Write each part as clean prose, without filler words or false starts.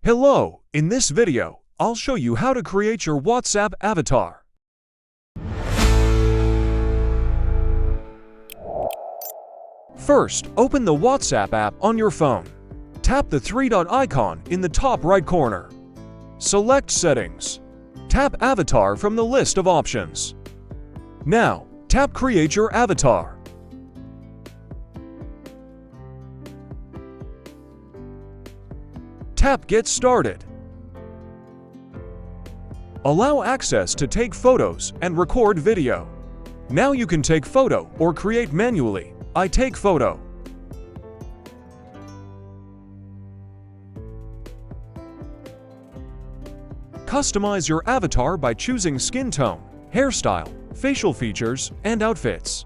Hello, in this video, I'll show you how to create your WhatsApp avatar. First, open the WhatsApp app on your phone. Tap the three-dot icon in the top right corner. Select Settings. Tap Avatar from the list of options. Now, tap Create your avatar. Tap Get Started. Allow access to take photos and record video. Now you can take photo or create manually. I take photo. Customize your avatar by choosing skin tone, hairstyle, facial features, and outfits.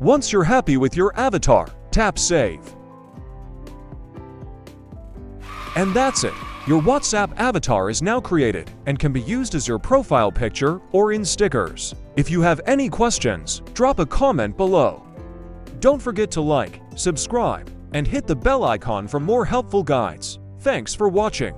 Once you're happy with your avatar, tap Save. And that's it. Your WhatsApp avatar is now created and can be used as your profile picture or in stickers. If you have any questions, drop a comment below. Don't forget to like, subscribe, and hit the bell icon for more helpful guides. Thanks for watching.